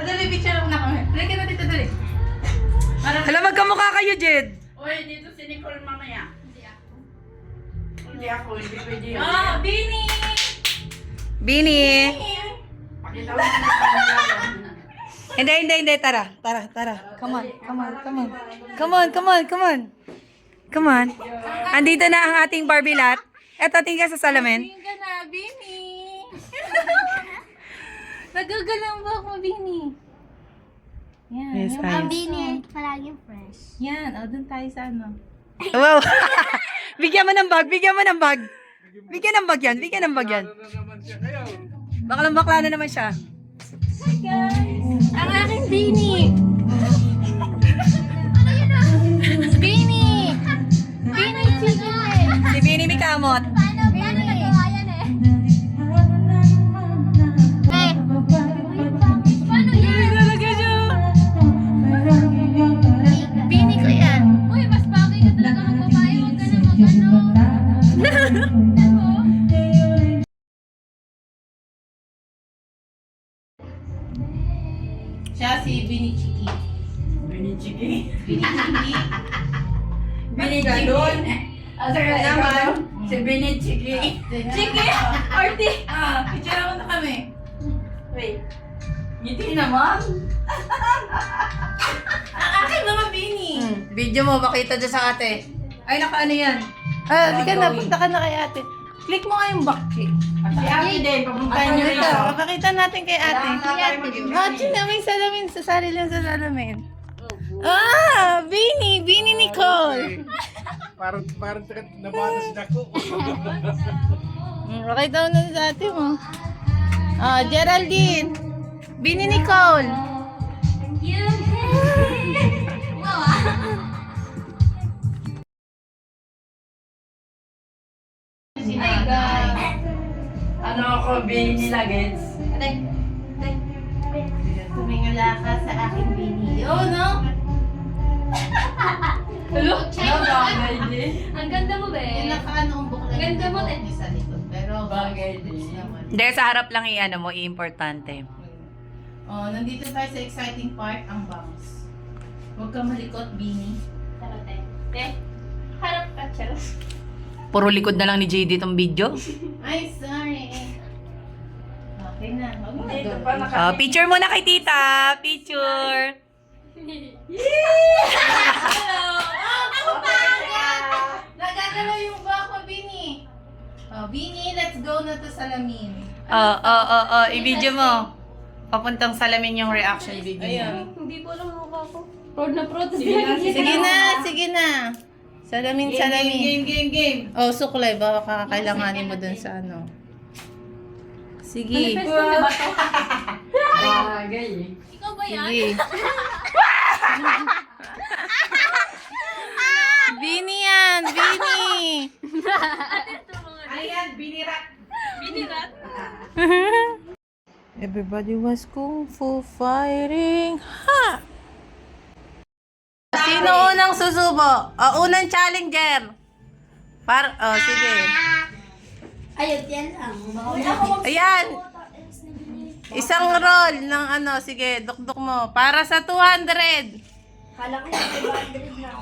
Dali, picture mo na kami. Dali ka na dito, dali. Hala, magkamukha kayo, Jed. Uy, dito si Nicole mamaya. Hindi ako, hindi pwede yun. Oh, Bini! Bini. Pakita mo na sa Hindi. Tara. Come on. Andito na ang ating Barbie lot. Eto, tingin ka sa salamin. Tingin ka na, Bini! Nagagalang ba ako, Bini? Yan. Yes, yung ayos. abs, Bini, palaging fresh. Yan, o, dun tayo sa ano. Wow. Bigyan mo ng bag. Bigyan ng bag yan. Bakla na naman siya. Hi, guys! Ang aking Bini! Bini! Bini chicken! Si Bini may kamot. Paano nagawa yan eh? Paano yan? Talaga siya! Bini ko yan. Uy, mas bagay ka talaga ng babae. Huwag ka na mag-ano. Siya si Bini Chiki. Binichiki. Bini Chiki. Binichiki. Sir, Naman, si Binichiki. Chiki! Arti! Picture mo na kami. Wait. Ngiti naman. Ang aking mga Bini! Video mo, makita dyan sa ate. Ay, naka ano yan? Di ka na, punta ka na kay ate. Click mo nga yung back cheek. Si Ate din, papuntahin niyo Ito, rito. papakita natin kay ate. China, may salamin. Sasali lang sa salamin. Bini Nicole. Parang nabatas na ko. Pakita mo na sa ate mo. Geraldine. Bini Nicole. Hi guys. Ano ako, Bini Nuggets? Tumingala ka sa aking Bini. Oh, no? Hello? Bagay din. Ang ganda mo, be. Yung nakaano ang buklan. Ganda mo, eh. Sa likod. Pero Bagay din. naman. Hindi, sa harap lang i-ano mo, i-importante. Oh, nandito tayo sa exciting part, ang bounce. Huwag ka malikot, Bini. Harap ka, Charles. Puro likod na lang ni JD itong video. Ay, sorry. Okay na. Huwag mo na Dito doon. pa naka... Picture muna kay tita. Picture. Ako pa! Nagagalaw yung buhok mo, Bini. Oh, Bini, let's go na to salamin. I-video mo. Papuntang salamin yung reaction video niya. Hindi ko alam mukha ko. Proud na proud. Sige na. Salamin. Game. Oh, suklay. Baka kakailanganin mo dun sa ano. Sige. Bagay eh. Ikaw ba yan? Sige. Bini yan! Bini! Ayan, binirat. Binirat? Everybody was kung fu fighting. Ha! Sino unang susubo? Unang challenger. Sige. Ayun, yan lang. Ayan. Isang roll ng ano. Sige, dukduk mo. Para sa 200. Kala ko yung 500 lang.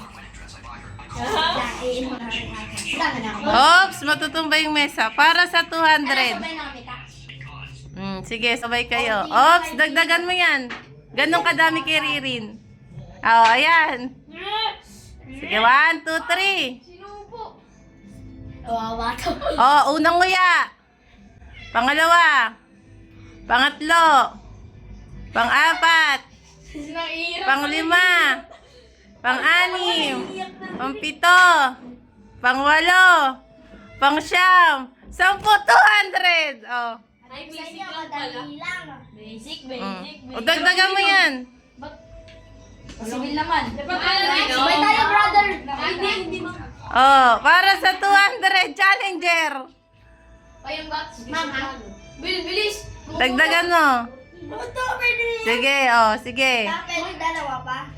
Lain mo na rin ata. Dami na ako. Oops, matutumba yung mesa. Para sa 200. Sabay na kami, ta. Sige, sabay kayo. Oops, dagdagan mo yan. Ganon kadami kay Ririn. Ayan. Sige, 1, 2, 3. Sinubo. Kawawa to. Unang nguya. Pangalawa. Pangatlo. Pang-apat. Pang-5. Pang-6. Pang-7. Pang-8. Pang-9. 10, 200. Ay, basic lang pala. Basic. Dagdagan mo yan. Civil naman. Sabay tayo, brother. Hindi mo. Para sa 200 challenger. Ayun ba? Mama. Bilis. Dagdagan mo. Ito, bilis. Sige, sige. Tapos, dalawa pa.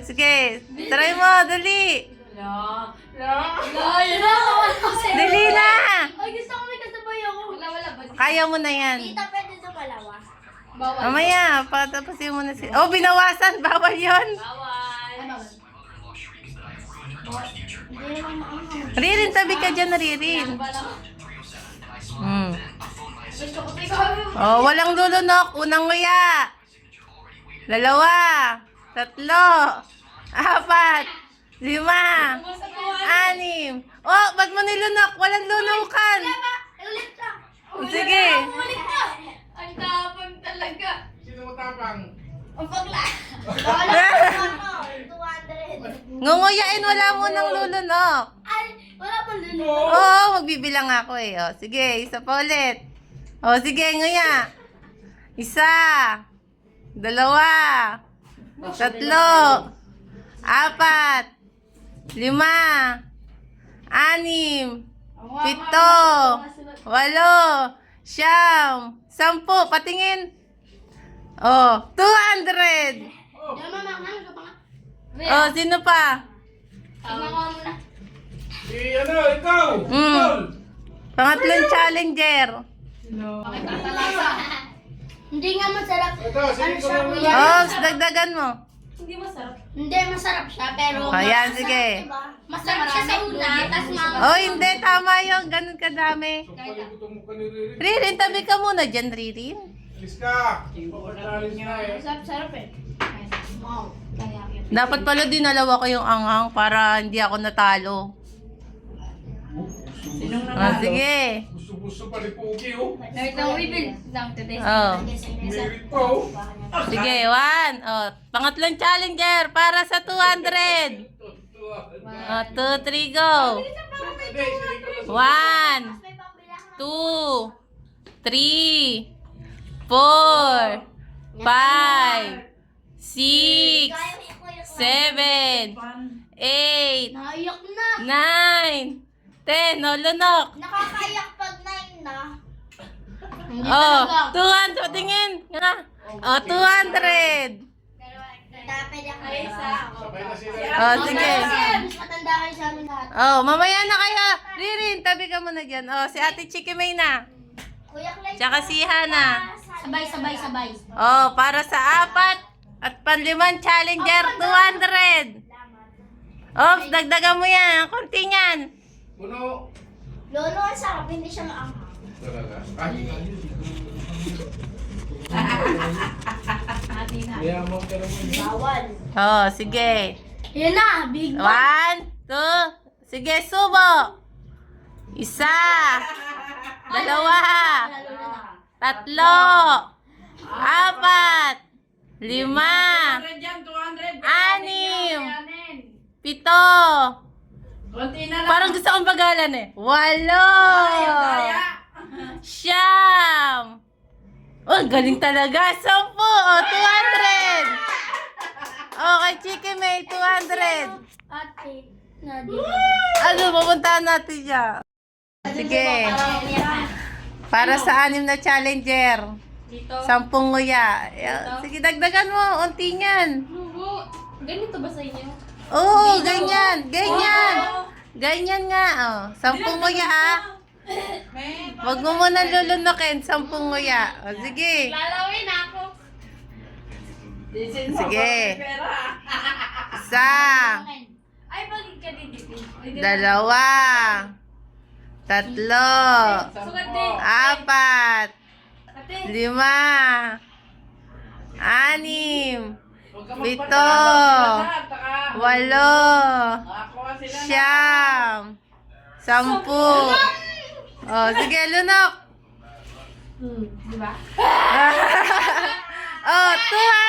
Sige. Try mo, dali. Yun Dali na. Ay, gusto ko may kasabay ako. Wala. Kaya mo na yan. Tita, pwede sa palawa. Bawal. Mamaya, patapusin mo na si... Oh, binawasan. Bawal yon. Ririn, tabi ka dyan, Ririn. Gusto ko ikaw. Oh, walang lulunok. Unang nguya. 2, 3, 4, 5, 6, 6. Oh, ba't mo nilunok? Walang lunukan. Ulit lang. Sige. Ulit na. Ang tapang talaga. Sino mo tapang? Ang pagla. Ngunguyain, wala mo nang lulunok. Ay, wala pang lulunok. Oo, magbibilang ako eh. Oh, sige, isa pa ulit. Oh, sige, nguya. 1, 2, 3, 4, 5, 6, 7, 8, 9, 10. Patingin. Oh, 200. Oh, sino pa? Tingnan ko muna. Ikaw! Pangatlong challenger. Hindi nga masarap. Ito, sige ko siya, lang kuya? Oh, dagdagan mo. Hindi masarap siya, pero... Ayan, sige. Masarap siya sa una, tapos Oh, hindi. Tama yun. Ganun kadami. Palibutan mo ka ni Riri. Ririn, tabi ka muna dyan, Ririn. Alis ka! Pagkakalis na eh. Sarap eh. Wow. Kaya yun. Dapat pala dinalawa ko yung anghang para hindi ako natalo. Sige. Gusto-gusto pa ni Pugi oh. Wait lang, we will lang today. Oh. Merit pa oh. Sige, 1. Oh, pangatlong challenger para sa 200. Oh, 2, 3, go. 1, 2, 3, 4, 5, 6, 7, 8, 9, 10. Naiyak na. No, lunok. Nakakaiyak pag 9 na. Oh, 200. Tingin. Nga. Oh, 200. Dapat ako. Sabay na sila. Oh, sige. Mas matanda kayo sa amin lahat. Oh, mamaya na kaya. Ririn, tabi ka muna dyan. Oh, si Ate Chiki May na. Kuya Clay. Tsaka si Hana. Sabay. Oh, para sa 4 at panlimang challenger, 200. Oops, dagdagan mo yan. Ang konti niyan. Puno. Lolo, ang sarap. Hindi siya maanghang. Talaga. Kaya mo ka naman. Bawal. Oh, sige. Yan na, big 1, 2. Sige, subo. 1, 2, 3, 4, 5, 6, 7, 8, 9, 10. Konti na lang. Parang gusto kong bagalan eh. 8, 9, 10. Oh, galing talaga. 10. Oh, 200. Oh, kay Chiki May, 200. Ate. Nadia. Ano, pupuntahan natin siya. Sige. Para sa 6 na challenger. Dito. 10 nguya. Sige, dagdagan mo. Unti niyan. Ganito ba sa inyo? Oo, ganyan. Ganyan nga. Oh. 10 nguya ah. Huwag mo muna lulunukin. 10 nguya. O, sige. Lalawin ako. Sige. 1, Ay, bagay ka din dito. 2, 3, 4, 5, 6, 7, 8, 9, 10. Oh, sige, lunok. Di ba? Oh, 200.